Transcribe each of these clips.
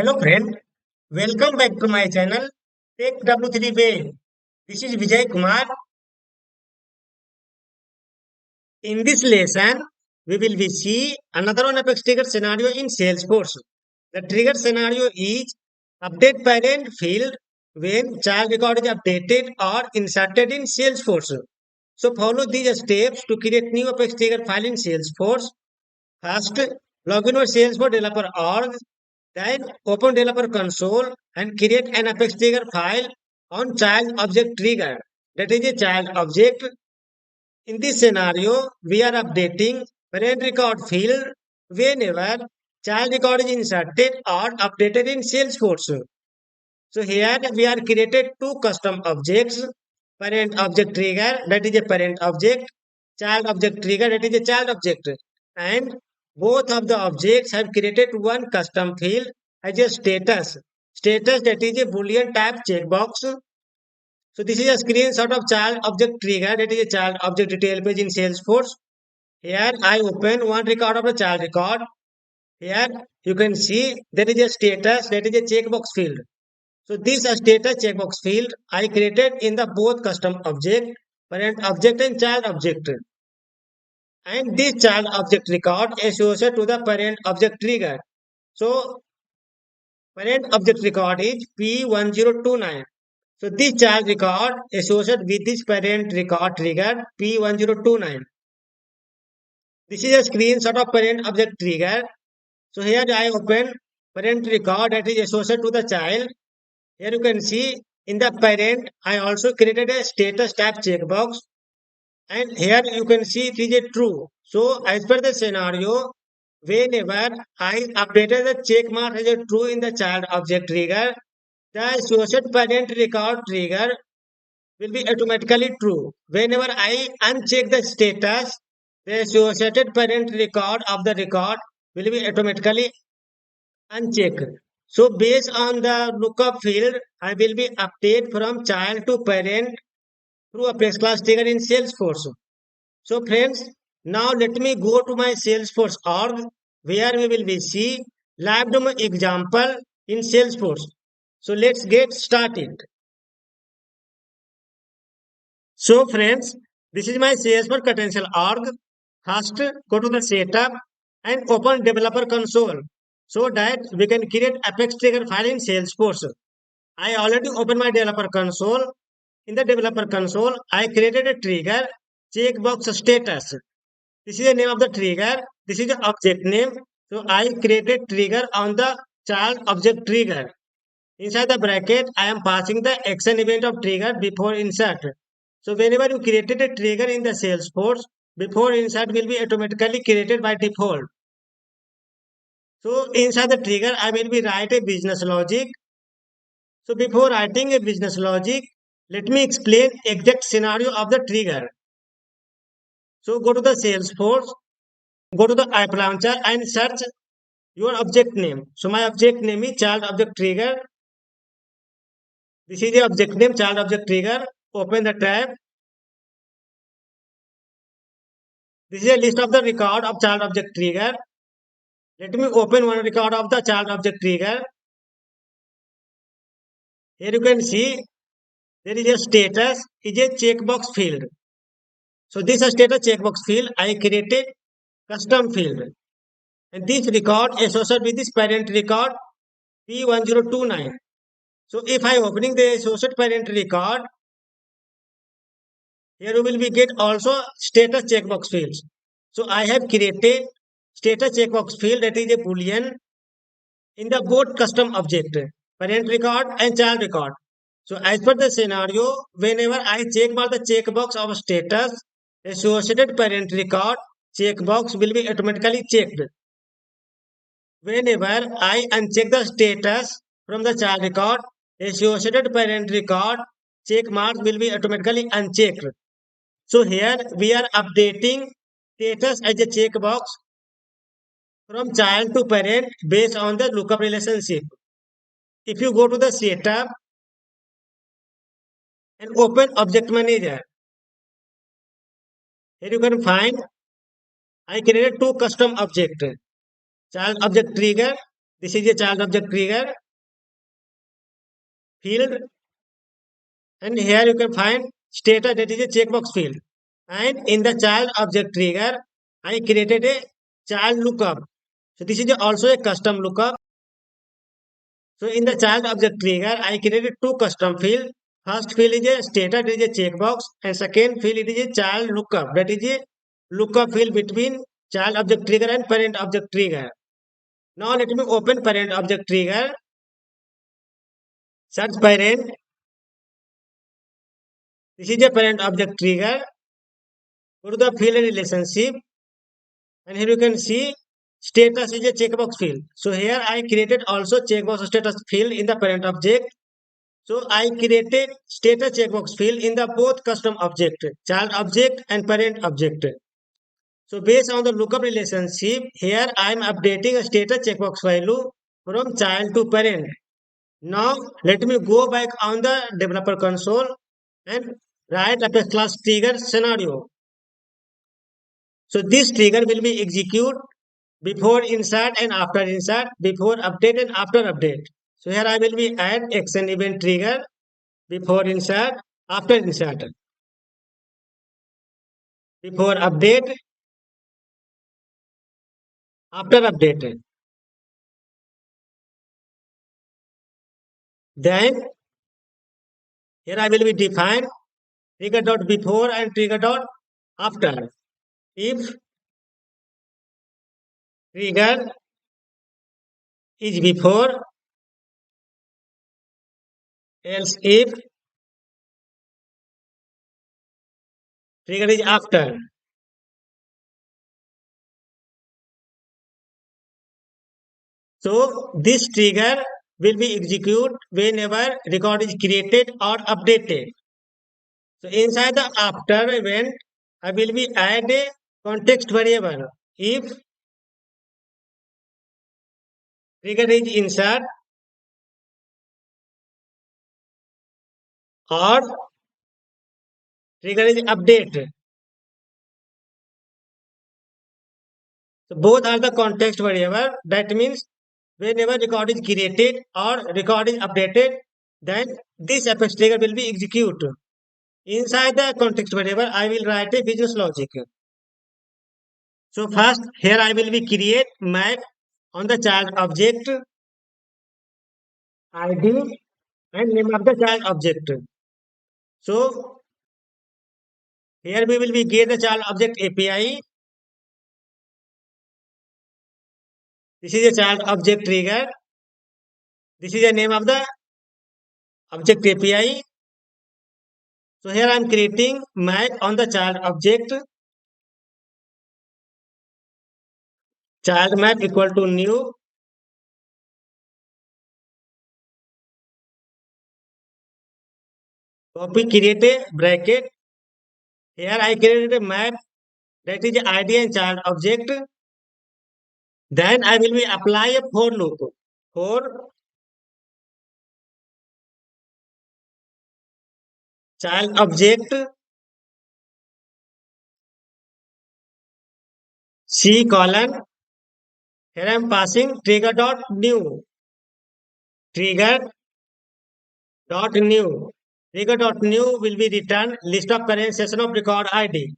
Hello friend, welcome back to my channel Tech W3 Way. This is Vijay Kumar. In this lesson, we will be see another one Apex trigger scenario in Salesforce. The trigger scenario is update parent field when child record is updated or inserted in Salesforce. So follow these steps to create new Apex trigger file in Salesforce. First, log in your Salesforce developer org, then open developer console and create an Apex trigger file on child object trigger. That is a child object. In this scenario, we are updating parent record field whenever child record is inserted or updated in Salesforce. So here we are created two custom objects, parent object trigger, that is a parent object, child object trigger, that is a child object. And both of the objects have created one custom field as a status. Status, that is a boolean type checkbox. So this is a screenshot of child object trigger, that is a child object detail page in Salesforce. Here I open one record of the child record. Here you can see there is a status, that is a checkbox field. So this status checkbox field I created in the both custom object, parent object and child object. And this child object record is associated to the parent object trigger. So parent object record is P1029. So this child record associated with this parent record trigger P1029. This is a screenshot of parent object trigger. So here I open parent record that is associated to the child. Here you can see in the parent, I also created a status type checkbox. And here you can see it is a true. So as per the scenario, whenever I updated the check mark as a true in the child object trigger, the associated parent record trigger will be automatically true. Whenever I uncheck the status, the associated parent record of the record will be automatically unchecked. So based on the lookup field, I will be update from child to parent through a Apex class trigger in Salesforce. So friends, now let me go to my Salesforce org where we will be see live demo example in Salesforce. So let's get started. So friends, this is my Salesforce potential org. First, go to the setup and open developer console so that we can create Apex trigger file in Salesforce. I already opened my developer console. In the developer console, I created a trigger checkbox status. This is the name of the trigger. This is the object name. So I created trigger on the child object trigger. Inside the bracket, I am passing the action event of trigger before insert. So whenever you created a trigger in the Salesforce, before insert will be automatically created by default. So inside the trigger, I will be write a business logic. So before writing a business logic, let me explain exact scenario of the trigger. So go to the Salesforce, go to the app launcher and search your object name. So my object name is child object trigger. This is the object name child object trigger. Open the tab. This is a list of the record of child object trigger. Let me open one record of the child object trigger. Here you can see there is a status is a checkbox field. So this status checkbox field I created custom field. And this record associated with this parent record P1029. So if I opening the associated parent record, here you will be get also status checkbox fields. So I have created status checkbox field that is a boolean in the both custom object, parent record and child record. So as per the scenario, whenever I check mark the checkbox of status, associated parent record checkbox will be automatically checked. Whenever I uncheck the status from the child record, associated parent record check mark will be automatically unchecked. So here we are updating status as a checkbox from child to parent based on the lookup relationship. If you go to the setup and open object manager, here you can find I created two custom object, child object trigger This is a child object trigger field, and here you can find status, that is a checkbox field. And in the child object trigger, I created a child lookup. So this is also a custom lookup. So in the child object trigger, I created two custom field. First field is a status, that is a checkbox, and second field it is a child lookup, that is a lookup field between child object trigger and parent object trigger. Now let me open parent object trigger, search parent. This is a parent object trigger. Go to the field relationship, and here you can see status is a checkbox field. So here I created also checkbox status field in the parent object. So I created status checkbox field in the both custom object, child object and parent object. So based on the lookup relationship, here I am updating a status checkbox value from child to parent. Now let me go back on the developer console and write Apex class trigger scenario. So this trigger will be execute before insert and after insert, before update and after update. So here I will be add action event trigger before insert, after insert, before update, after update. Then here I will be define trigger dot before and trigger dot after. If trigger is before, else if trigger is after. So this trigger will be executed whenever record is created or updated. So inside the after event, I will be add a context variable. If trigger is insert or trigger is update. So both are the context variable. That means whenever record is created or record is updated, then this Apex trigger will be executed. Inside the context variable, I will write a business logic. So first here I will be create map on the child object ID and name of the child object. So here we will be get the child object API. This is a child object trigger. This is the name of the object API. So here I am creating map on the child object. Child map equal to new. Copy, create a bracket. Here I created a map, that is ID and child object. Then I will be apply a for loop. For child object C colon. Here I am passing trigger dot new. Trigger dot new. Trigger dot new will be return list of current session of record ID.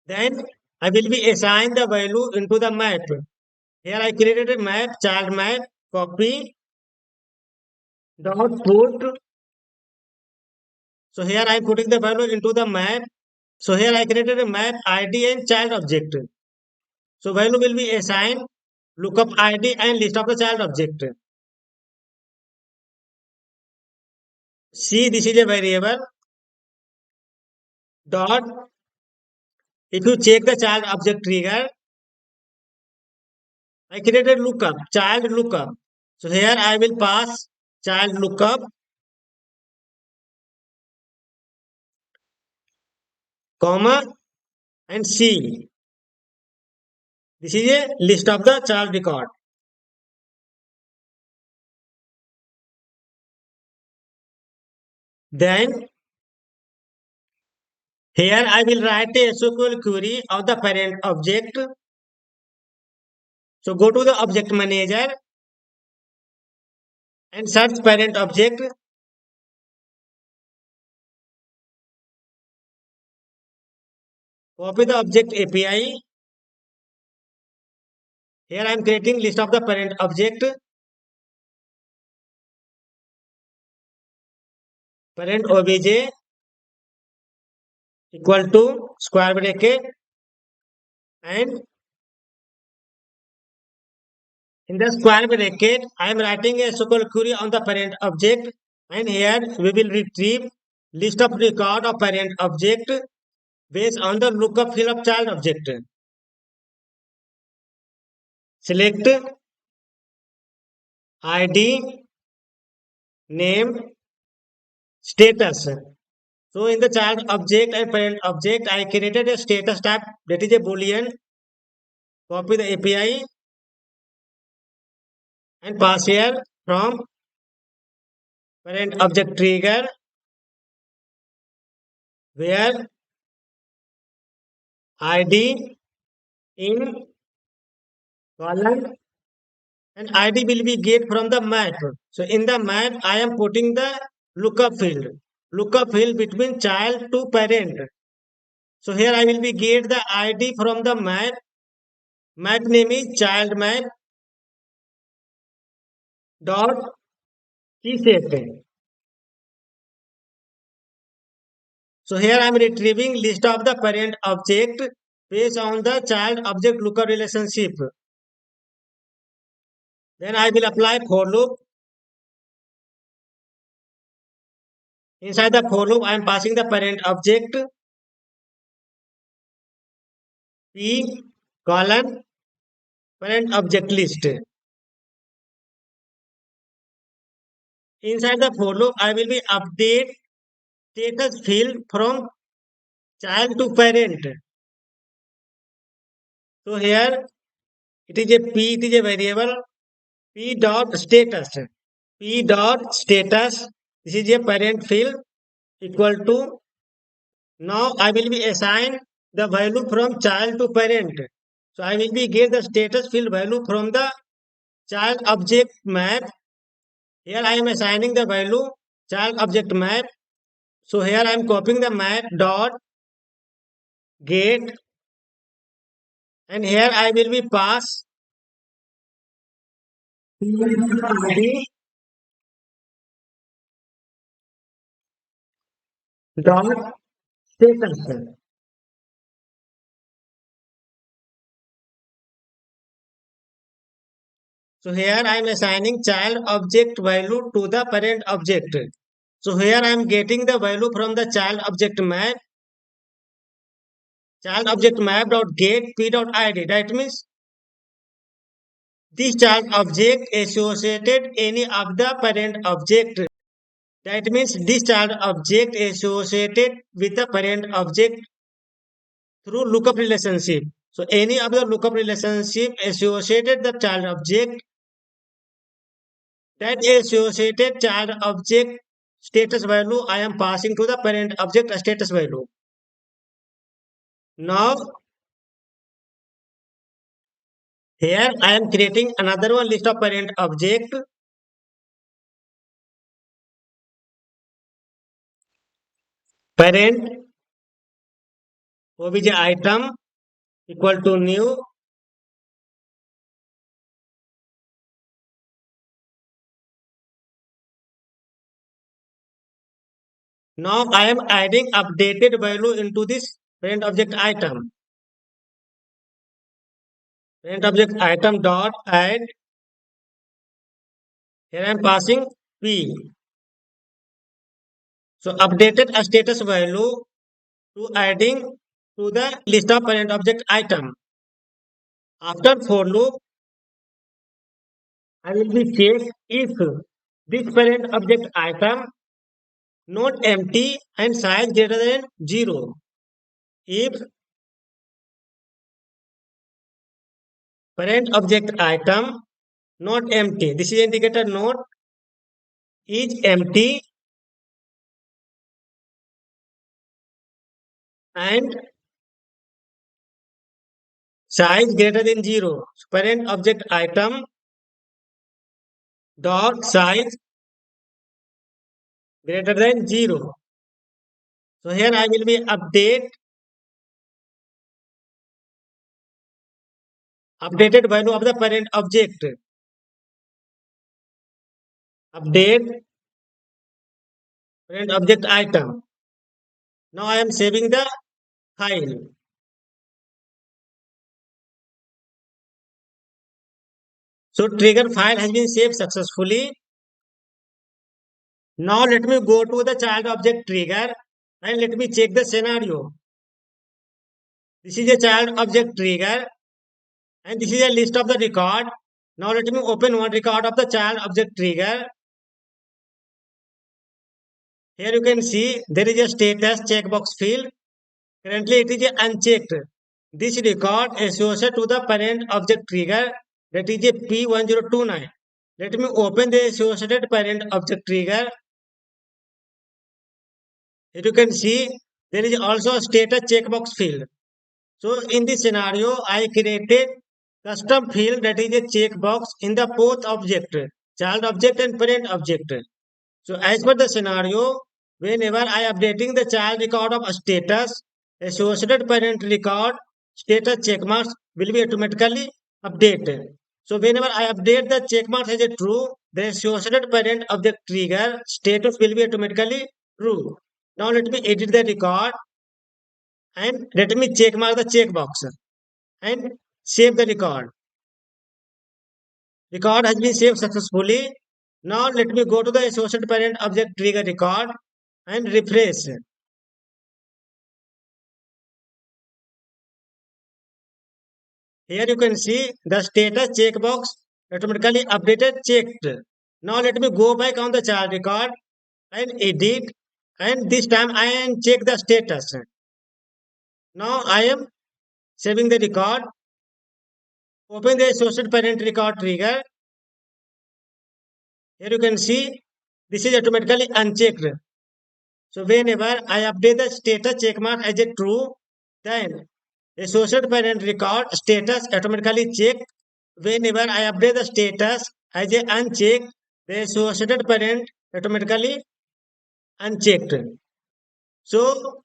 Then I will be assign the value into the map. Here I created a map, child map, copy dot put. So here I am putting the value into the map. So here I created a map ID and child object. So value will be assigned lookup ID and list of the child object. See, this is a variable dot. If you check the child object trigger, I created lookup, child lookup. So here I will pass child lookup, comma, and C. This is a list of the child record. Then here, I will write a SQL query of the parent object. So go to the object manager and search parent object. Copy the object API. Here I am creating list of the parent object. Parent obj equal to square bracket, and in the square bracket I am writing a SQL query on the parent object, and here we will retrieve list of record of parent object based on the lookup field of child object. Select ID, name, status. So in the child object and parent object, I created a status type that is a boolean. Copy the API and pass here from parent object trigger, where ID in column and ID will be get from the map. So in the map, I am putting the lookup field between child to parent. So here I will be get the ID from the map. Map name is child map dot key set. So here I am retrieving list of the parent object based on the child object lookup relationship. Then I will apply for loop. Inside the for loop, I am passing the parent object P colon parent object list. Inside the for loop, I will be update status field from child to parent. So here it is a P, it is a variable P dot status. P dot status. This is a parent field equal to. Now I will be assign the value from child to parent. So I will be get the status field value from the child object map. Here I am assigning the value child object map. So here I am copying the map dot get, and here I will be pass ID dot status. So here I am assigning child object value to the parent object. So here I am getting the value from the child object map. Child object map dot get p dot id. That means this child object associated any of the parent object. That means this child object associated with the parent object through lookup relationship. So any of the lookup relationship associated the child object, that associated child object status value I am passing to the parent object status value. Now here I am creating another one list of parent object. Parent obj item equal to new. Now I am adding updated value into this parent object item. Parent object item dot add. Here I am passing p. So updated a status value to adding to the list of parent object item. After for loop, I will be check if this parent object item not empty and size greater than 0. If parent object item not empty, this is indicator not is empty and size greater than 0. So parent object item dot size greater than 0. So here I will be updated value of the parent object. Update parent object item. Now I am saving the file. So trigger file has been saved successfully. Now let me go to the child object trigger and let me check the scenario. This is a child object trigger and this is a list of the record. Now let me open one record of the child object trigger. Here you can see there is a status checkbox field. Currently it is unchecked. This record associated to the parent object trigger, that is a P1029. Let me open the associated parent object trigger. Here you can see there is also a status checkbox field. So in this scenario, I created custom field, that is a checkbox in the both object, child object and parent object. So as per the scenario, whenever I updating the child record of status, associated parent record status checkmarks will be automatically updated. So whenever I update the checkmarks as a true, the associated parent object trigger status will be automatically true. Now let me edit the record and let me check mark the checkbox and save the record. Record has been saved successfully. Now let me go to the associated parent object trigger record and refresh. Here you can see the status checkbox automatically updated checked. Now let me go back on the child record and edit, and this time I am check the status. Now I am saving the record. Open the associated parent record trigger. Here you can see this is automatically unchecked. So whenever I update the status checkmark as a true, then associated parent record status automatically checked. Whenever I update the status as a unchecked, the associated parent automatically unchecked. So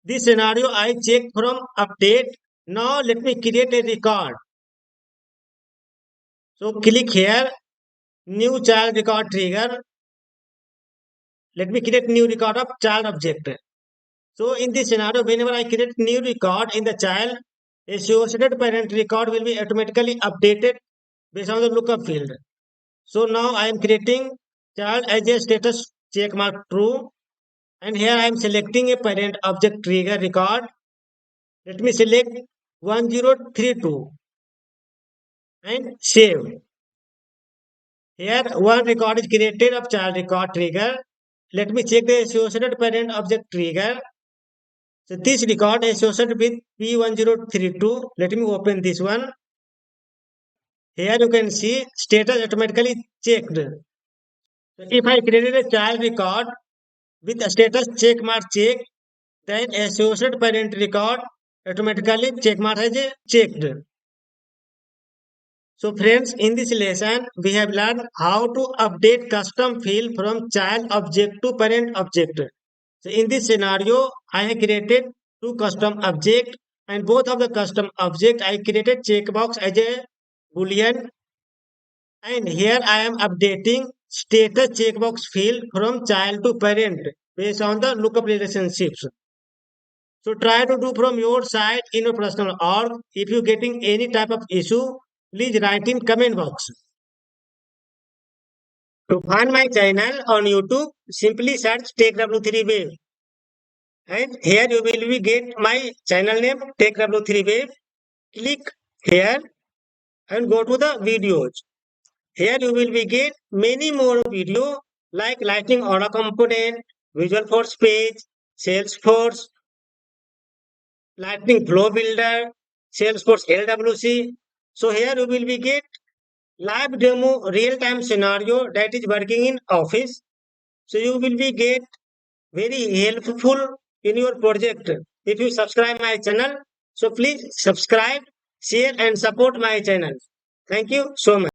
this scenario I check from update. Now let me create a record. So click here, new child record trigger. Let me create new record of child object. So in this scenario, whenever I create new record in the child, associated parent record will be automatically updated based on the lookup field. So now I am creating child as a status check mark true, and here I am selecting a parent object trigger record. Let me select 1032 and save. Here one record is created of child record trigger. Let me check the associated parent object trigger. So this record is associated with P1032. Let me open this one. Here you can see status automatically checked. So if I created a child record with a status check mark check, then associated parent record automatically check mark has checked. So friends, in this lesson, we have learned how to update custom field from child object to parent object. So in this scenario, I have created two custom object, and both of the custom object I created checkbox as a boolean, and here I am updating status checkbox field from child to parent based on the lookup relationships. So try to do from your side in your personal org. If you getting any type of issue, please write in comment box. To find my channel on YouTube, simply search TechW3 Wave. And here you will be get my channel name TechW3 Wave. Click here and go to the videos. Here you will be get many more video like Lightning Auto Component, Visual Force Page, Salesforce, Lightning Flow Builder, Salesforce LWC. So here you will be get live demo real-time scenario that is working in Office. So you will be get very helpful in your project if you subscribe my channel. So please subscribe share and support my channel. Thank you so much.